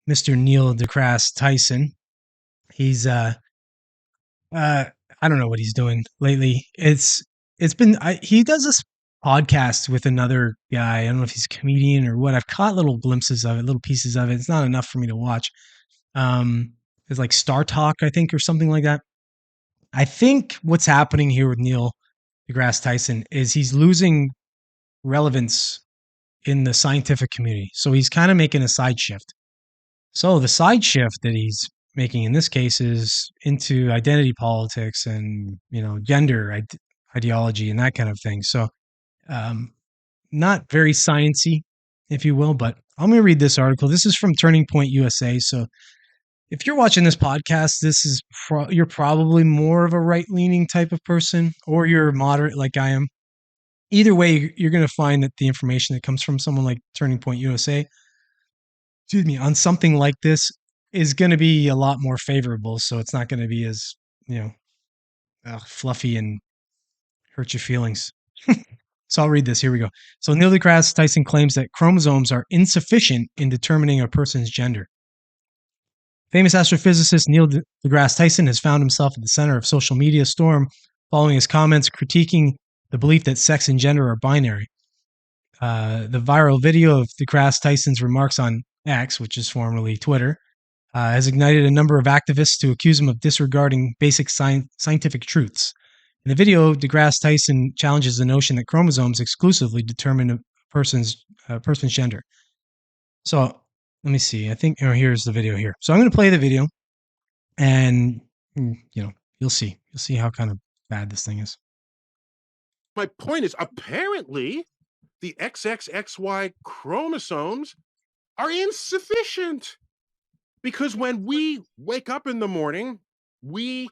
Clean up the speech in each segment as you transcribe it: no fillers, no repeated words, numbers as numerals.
Mr. Neil deGrasse Tyson. He's I don't know what he's doing lately. It's been he does this podcast with another guy. I don't know if he's a comedian or what. I've caught little glimpses of it, little pieces of it. It's not enough for me to watch. Um, it's like Star Talk, I think, or something like that. I think what's happening here with Neil deGrasse Tyson is he's losing relevance in the scientific community. So he's kind of making a side shift. So the side shift that he's making in this case is into identity politics and gender ideology and that kind of thing. So um, not very sciencey, if you will. But I'm going to read this article. This is from Turning Point USA. So if you're watching this podcast, this is you're probably more of a right-leaning type of person, or you're moderate like I am. Either way, you're going to find that the information that comes from someone like Turning Point USA, excuse me, on something like this is going to be a lot more favorable. So it's not going to be as, fluffy and hurt your feelings. So I'll read this. Here we go. So Neil deGrasse Tyson claims that chromosomes are insufficient in determining a person's gender. Famous astrophysicist Neil deGrasse Tyson has found himself at the center of social media storm following his comments critiquing the belief that sex and gender are binary. The viral video of deGrasse Tyson's remarks on X, which is formerly Twitter, has ignited a number of activists to accuse him of disregarding basic scientific truths. In the video, deGrasse Tyson challenges the notion that chromosomes exclusively determine a person's gender. So let me see. I think here's the video here. So I'm going to play the video, and you'll see. You'll see how kind of bad this thing is. My point is, apparently, the XXXY chromosomes are insufficient because when we wake up in the morning, we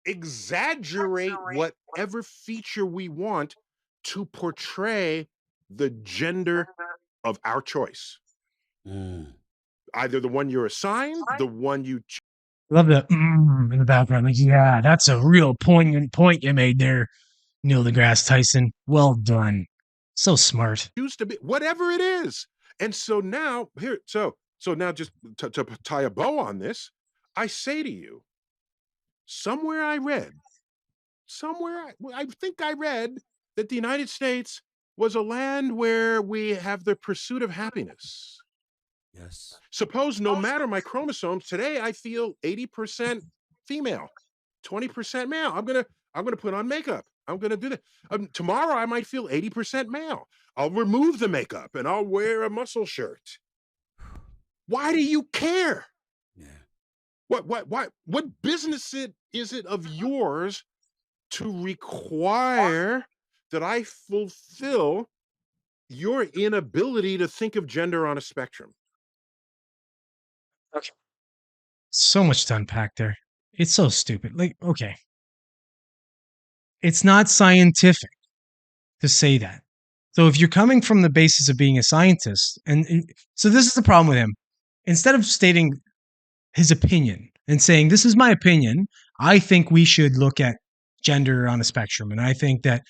exaggerate whatever feature we want to portray the gender of our choice. Either the one you're assigned, the one you love the in the background. Like, yeah, that's a real poignant point you made there, Neil deGrasse Tyson. Well done. So smart. Used to be whatever it is. And so now so now just to tie a bow on this, I say to you, somewhere I think I read that the United States was a land where we have the pursuit of happiness. Yes. Suppose no matter my chromosomes, today I feel 80% female, 20% male. I'm gonna put on makeup. I'm gonna do that. Tomorrow I might feel 80% male. I'll remove the makeup and I'll wear a muscle shirt. Why do you care? Yeah. What business is it of yours to require that I fulfill your inability to think of gender on a spectrum? Okay. So much to unpack there. It's so stupid. Like, okay. It's not scientific to say that. So if you're coming from the basis of being a scientist, and so this is the problem with him. Instead of stating his opinion and saying, this is my opinion, I think we should look at gender on a spectrum. And I think that,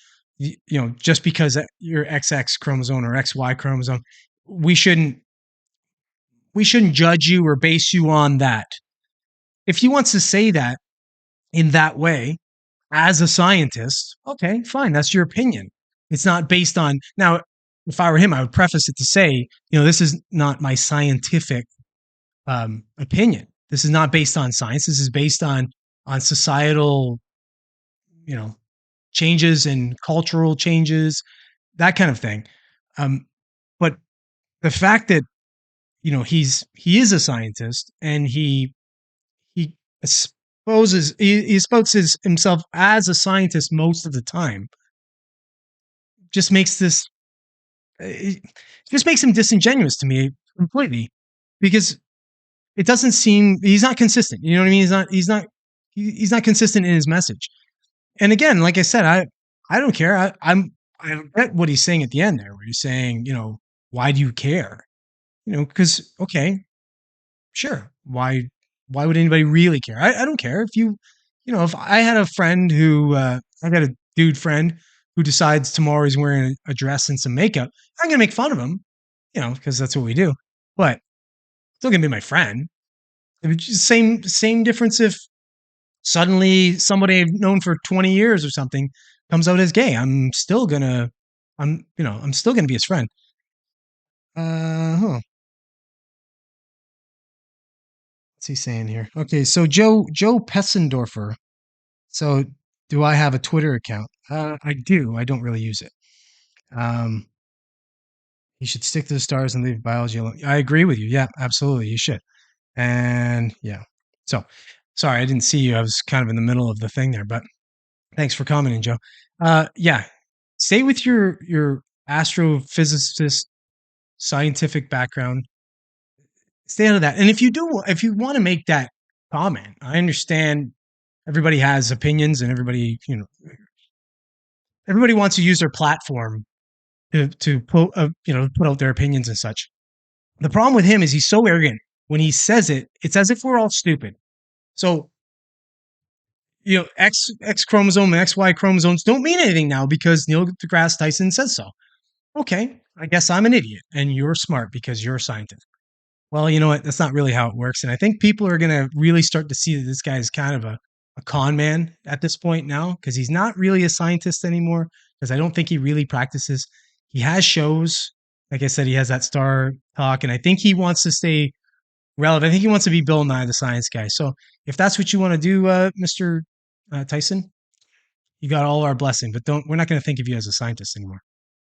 just because you're XX chromosome or XY chromosome, we shouldn't judge you or base you on that. If he wants to say that in that way, as a scientist, okay, fine, that's your opinion. It's not based on, now, if I were him, I would preface it to say, this is not my scientific opinion. This is not based on science. This is based on societal, changes and cultural changes, that kind of thing. But the fact that he is a scientist and he exposes himself as a scientist most of the time just makes him disingenuous to me completely, because it doesn't seem he's not consistent. You know what I mean? He's not consistent in his message. And again, like I said, I don't care. I get what he's saying at the end there, where he's saying, why do you care? Because okay, sure, why would anybody really care? I don't care if if I had a friend who I got a dude friend who decides tomorrow he's wearing a dress and some makeup, I'm gonna make fun of him, because that's what we do. But Still gonna be my friend. Same difference if suddenly somebody I've known for 20 years or something comes out as gay. I'm still gonna be his friend. Huh. What's he saying here? Okay, so Joe Pessendorfer. So do I have a Twitter account? I do. I don't really use it. Um, you should stick to the stars and leave biology alone. I agree with you. Yeah, absolutely. You should. And yeah. So sorry, I didn't see you. I was kind of in the middle of the thing there, but thanks for commenting, Joe. Yeah. Stay with your astrophysicist scientific background. Stay out of that. And if you want to make that comment, I understand everybody has opinions and everybody wants to use their platform to put out their opinions and such. The problem with him is he's so arrogant. When he says it, it's as if we're all stupid. So, X chromosome and XY chromosomes don't mean anything now because Neil deGrasse Tyson says so. Okay, I guess I'm an idiot and you're smart because you're a scientist. Well, you know what? That's not really how it works. And I think people are going to really start to see that this guy is kind of a con man at this point now because he's not really a scientist anymore because I don't think he really practices. He has shows. Like I said, he has that Star Talk, and I think he wants to stay relevant. I think he wants to be Bill Nye, the science guy. So if that's what you want to do, Mr. Tyson, you got all our blessing, but we're not going to think of you as a scientist anymore.